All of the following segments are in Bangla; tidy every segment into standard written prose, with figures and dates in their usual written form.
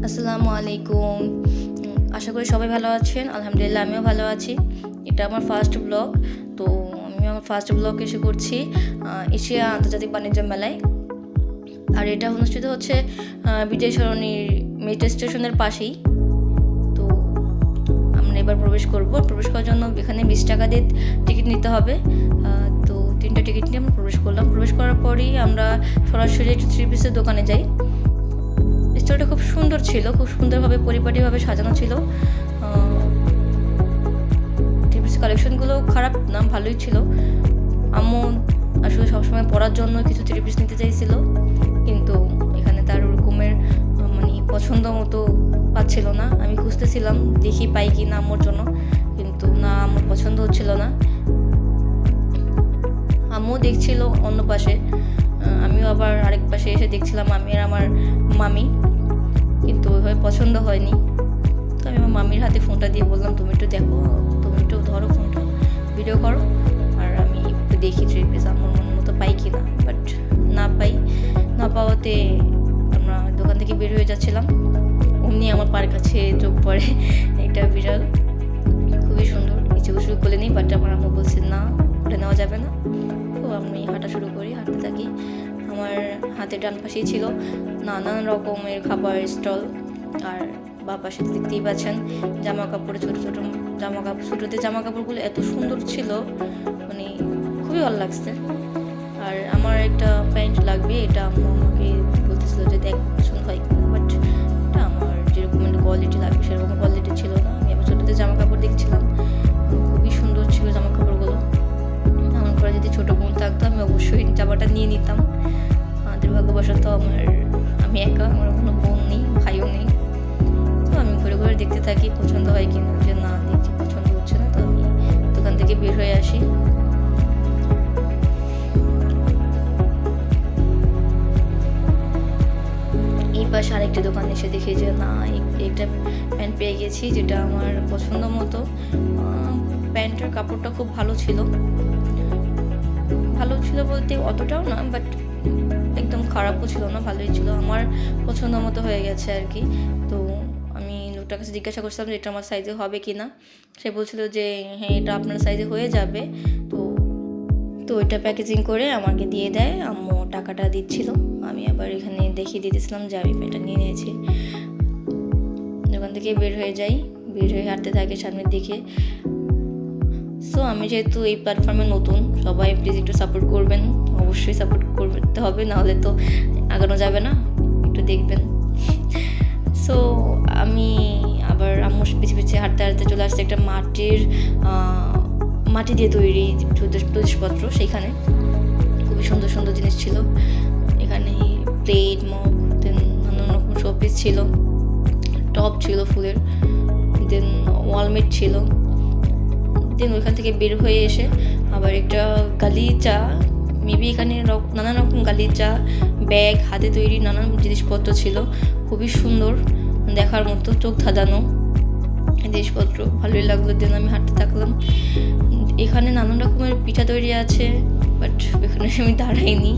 আসসালামু আলাইকুম। আশা করি সবাই ভালো আছেন। আলহামদুলিল্লাহ আমিও ভালো আছি। এটা আমার ফার্স্ট ব্লগ। তো আমি আমার ফার্স্ট ব্লগ এসে করছি এশিয়া আন্তর্জাতিক বাণিজ্য মেলায়। আর এটা অনুষ্ঠিত হচ্ছে বিজয় সরণির মেট্রো স্টেশনের পাশেই। তো আমরা এবার প্রবেশ করব। প্রবেশ করার জন্য এখানে 20 টাকা দিয়ে টিকিট নিতে হবে। তো 3টা টিকিট নিয়ে আমরা প্রবেশ করলাম। প্রবেশ করার পরেই আমরা সরাসরি একটু 3 পিসের দোকানে যাই। স্টোরটা খুব সুন্দর ছিল, খুব সুন্দরভাবে পরিপাটিভাবে সাজানো ছিল। টিপিস কালেকশনগুলো খারাপ না, ভালোই ছিল। আম্মু আসলে সবসময় পরার জন্য কিছু থ্রি পিস নিতে চাইছিল, কিন্তু এখানে তার ওরকমের মানে পছন্দ মতো পাচ্ছিল না। আমি খুঁজতেছিলাম দেখি পাই কি না আম্মুর জন্য, কিন্তু না, আম্মুর পছন্দ হচ্ছিল না। আম্মু দেখছিল অন্য পাশে, আমিও আবার আরেক পাশে এসে দেখছিলাম, আমি আর আমার মামি, কিন্তু ওইভাবে পছন্দ হয়নি। তো আমি আমার মামির হাতে ফোনটা দিয়ে বললাম, তুমি একটু দেখো, তুমি একটু ধরো ফোনটা, ভিডিও করো, আর আমি একটু দেখি থ্রি পিস আমার মন মতো পাই কি না। বাট না পাওয়াতে আমরা দোকান থেকে বের হয়ে যাচ্ছিলাম। অমনি আমার পার কাছে চোখ পড়ে একটা বিড়াল, খুবই সুন্দর। ইচ্ছে শুরু করে নিই, বাট আমার আম্মু বলছে না, ওটা নেওয়া যাবে না। তো আমি হাঁটা শুরু করি, হাঁটতে থাকি। আমার হাতের ডান পাশেই ছিল নানান রকমের খাবার স্টল, আর বা পাশে দেখতেই পাচ্ছেন জামা কাপড়, ছোটোদের জামা কাপড়গুলো এত সুন্দর ছিল, মানে খুবই ভালো লাগছে। আর আমার একটা প্যান্ট লাগবে, এটা আম্মু আমাকে বলতেছিল যে দেখ পছন্দ হয় কিনা, বাট এটা আমার যেরকম কোয়ালিটি লাগবে সেরকম কোয়ালিটি ছিল না। আমি আবার ছোটোদের জামা কাপড় দেখছিলাম, খুবই সুন্দর ছিল জামা কাপড়গুলো। আমার ঘরে যদি ছোটো বোন থাকতো আমি অবশ্যই জামাটা নিয়ে নিতাম। দুর্ভাগ্যবশত আমি একা, আমার কোনো বোন নেই, ভাইও নেই। তো আমি ঘুরে ঘুরে দেখতে থাকি পছন্দ হয় কিনা, যে না দেখছি পছন্দ হচ্ছে না, তো আমি দোকান থেকে বের হয়ে আসি। এই পাশে আরেকটি দোকান এসে দেখি যে না, একটা প্যান্ট পেয়ে গেছি যেটা আমার পছন্দ মতো। প্যান্টের কাপড়টা খুব ভালো ছিল বলতে অতটাও না, বাট একদম খারাপও ছিল না, ভালোই ছিল, আমার পছন্দ মতো হয়ে গেছে আর কি। তো আমি লোকটার কাছে জিজ্ঞাসা করছিলাম যে এটা আমার সাইজে হবে কি না। সে বলছিল যে হ্যাঁ, এটা আপনার সাইজে হয়ে যাবে। তো এটা প্যাকেজিং করে আমাকে দিয়ে দেয়, আম্মু টাকাটা দিচ্ছিল। আমি আবার এখানে দেখিয়ে দিতেছিলাম যে আমি এটা নিয়ে নিয়েছি। দোকান থেকে বের হয়ে হাঁটতে থাকে সামনের দিকে। সো আমি যেহেতু এই প্ল্যাটফর্মে নতুন, সবাই প্লিজ একটু সাপোর্ট করবেন, অবশ্যই সাপোর্ট করতে হবে, নাহলে তো আগানো যাবে না, একটু দেখবেন। সো আমি আবার আম্মুর পিছিয়ে হাঁটতে চলে আসছে একটা মাটি দিয়ে তৈরি জিনিসপত্র। সেখানে খুবই সুন্দর সুন্দর জিনিস ছিল। এখানে প্লেট, মগ, দেন নানান রকম শোপিস ছিল, টপ ছিল ফুলের, দেন ওয়ালমেট ছিল। দেন ওইখান থেকে বের হয়ে এসে আবার একটা গালিচা, মেবি এখানে নানান রকম গালিচা, ব্যাগ, হাতে তৈরি নানান জিনিসপত্র ছিল, খুবই সুন্দর, দেখার মতো, চোখ ধাঁধানো জিনিসপত্র, ভালোই লাগলো। দেন আমি হাঁটতে থাকলাম। এখানে নানান রকমের পিঠা তৈরি আছে, বাট এখানে আমি দাঁড়াইনি,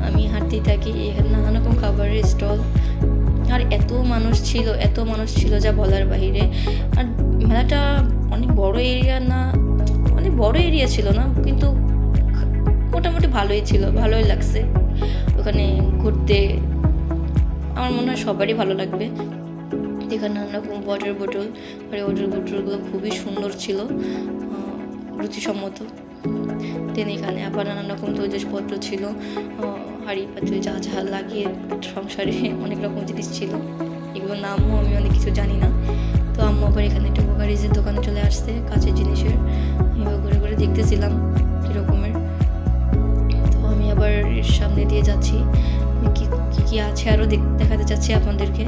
আমি হাঁটতেই থাকি। এখানে নানান রকম খাবারের স্টল, আর এত মানুষ ছিল যা বলার বাহিরে। আর মেলাটা অনেক বড় এরিয়া ছিল না, কিন্তু মোটামুটি ভালোই লাগছে ওখানে ঘুরতে। আমার মনে হয় সবারই ভালো লাগবে। এখানে নানা রকম ওয়াটার বোতল, আর ওয়াটার বোতলগুলো খুবই সুন্দর ছিল, রুচিসম্মত। দেন এখানে আবার নানান রকম তৈজসপত্র ছিল, হাঁড়ি পাতিল যা যা লাগে সংসারে, অনেক রকম জিনিস ছিল। এগুলোর নামও আমি অনেক কিছু জানি না। তো আম্মু আবার এখানে একটা গোগারিজের দোকানে চলে আসছে, কাঁচের জিনিসের। এবার ঘুরে ঘুরে দেখতেছিলাম কীরকমের। তো আমি আবার সামনে দিয়ে যাচ্ছি, কি আছে আরও দেখাতে চাচ্ছি আপনাদেরকে।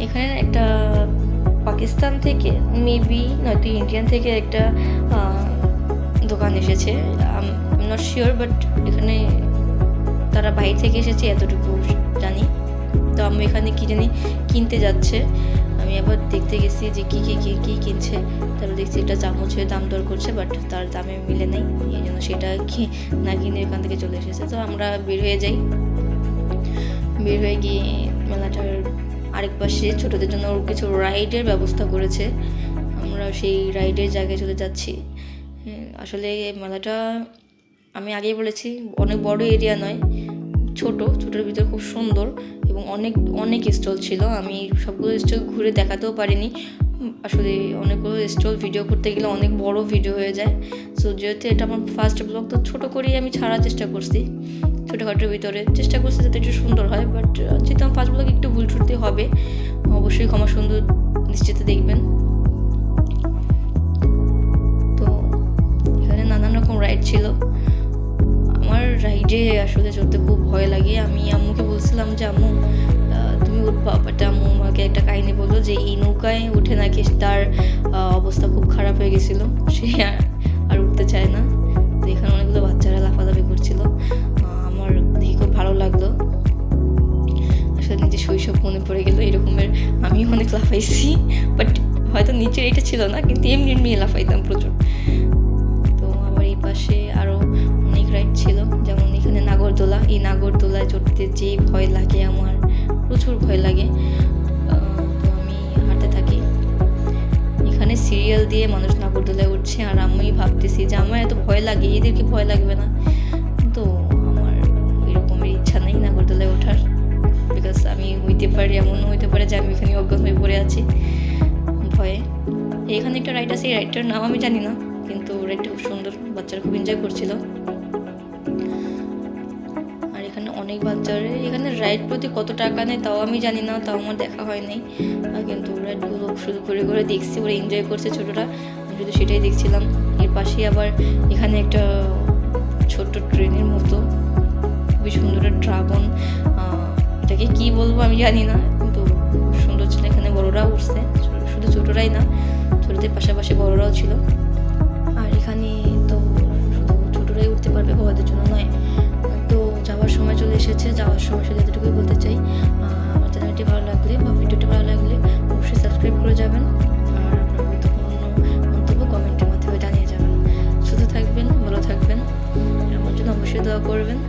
এখানে একটা পাকিস্তান থেকে, মেবি নয়তো ইন্ডিয়ান থেকে একটা দোকান এসেছে, আই নট শিওর, বাট এখানে তারা বাইরে থেকে এসেছে এতটুকু জানি। তো আমি এখানে কি জানি কিনতে যাচ্ছে, আমি আবার দেখতে গেছি যে কি কিনছে। তারপর দেখছি একটা চামচের দাম দর করছে, বাট তার দামে মিলে নেই, এই জন্য সেটা না কিনে এখান থেকে চলে এসেছে। তো আমরা বের হয়ে গিয়ে মেলাটার আরেক পাশে ছোটদের জন্য কিছু রাইডের ব্যবস্থা করেছে। আমরা সেই রাইডের জায়গায় চলে যাচ্ছি। আসলে মেলাটা আমি আগেই বলেছি অনেক বড় এরিয়া নয়, ছোটোর ভিতরে খুব সুন্দর এবং অনেক অনেক স্টল ছিল। আমি সবগুলো স্টল ঘুরে দেখাতেও পারিনি। আসলে অনেকগুলো স্টল ভিডিও করতে গেলে অনেক বড় ভিডিও হয়ে যায়। সো যেহেতু এটা আমার ফার্স্ট ব্লগ, তো ছোটো করেই আমি ছাড়ার চেষ্টা করছি, ছোটোখাটোর ভিতরে চেষ্টা করছি যাতে একটু সুন্দর হয়। বাট যেহেতু আমার ফার্স্ট ব্লগ একটু ভুল ছুটতে হবে, অবশ্যই ক্ষমা সুন্দর নিশ্চিত দেখবেন। তো এখানে নানান রকম রাইড ছিল। আমার রাইডে আসলে চড়তে খুব ভয় লাগে। আমি আম্মুকে বলছিলাম যে আম্মু তুমি উঠবা, বাট আম্মু আমাকে একটা কাহিনী বললো যে এই নৌকায় উঠে নাকি তার অবস্থা খুব খারাপ হয়ে গেছিলো, সে আর উঠতে চায় না। তো এখানে অনেকগুলো বাচ্চারা লাফালাফি করছিল, আমার দেখে খুব ভালো লাগলো। আসলে নিজের শৈশব মনে পড়ে গেলো। এরকমের আমিও অনেক লাফাইছি, বাট হয়তো নিচের এটা ছিল না, কিন্তু এমনি লাফাইতাম প্রচুর। তো আবার এই পাশে আরও অনেক রাইড ছিল, যেমন এখানে নাগরদোলা। এই নাগরদোলায় চড়তে যেই ভয় লাগে, আমার প্রচুর ভয় লাগে। তো আমি হাঁটতে থাকি। এখানে সিরিয়াল দিয়ে মানুষ নাগরদোলায় উঠছে, আর আমি ভাবতেছি যে আমার এত ভয় লাগে, এদেরকে ভয় লাগবে না। তো আমার এরকমের ইচ্ছা নেই নাগরদোলায় ওঠার, বিকজ আমি হইতে পারি, এমনও হইতে পারে যে আমি এখানে অজ্ঞান হয়ে পড়ে আছি ভয়ে। এখানে একটা রাইড আছে, এই রাইডটার নাম আমি জানি না, কিন্তু রাইডটা খুব সুন্দর, বাচ্চারা খুব এনজয় করছিল। আর এখানে অনেক বাচ্চারা, এখানে রাইড প্রতি কত টাকা নেয় তাও আমি জানি না, তাও আমার দেখা হয় নাই। কিন্তু রাইডগুলো শুধু করে দেখছি, ওরা এনজয় করছে ছোটরা, আমি শুধু সেটাই দেখছিলাম। এর পাশেই আবার এখানে একটা ছোট্ট ট্রেনের মতো খুবই সুন্দর ড্রাগন, এটাকে কী বলবো আমি জানি না, কিন্তু সুন্দর ছিল। এখানে বড়রাও উঠছে, শুধু ছোটরাই না, ছোটদের পাশাপাশি বড়রাও ছিল। আর এখানে তো শুধু ছোটরাই উঠতে পারবে, বড়দের জন্য নয়। তো যাওয়ার সময় চলে এসেছে, যাওয়ার সময় শুধু এতটুকুই বলতে চাই, আমার চ্যানেলটি ভালো লাগলে বা ভিডিওটি ভালো লাগলে অবশ্যই সাবস্ক্রাইব করে যাবেন, আর আপনার গুরুত্বপূর্ণ মন্তব্য কমেন্টের মাধ্যমে জানিয়ে যাবেন। সুস্থ থাকবেন, ভালো থাকবেন, আমার জন্য অবশ্যই দোয়া করবেন।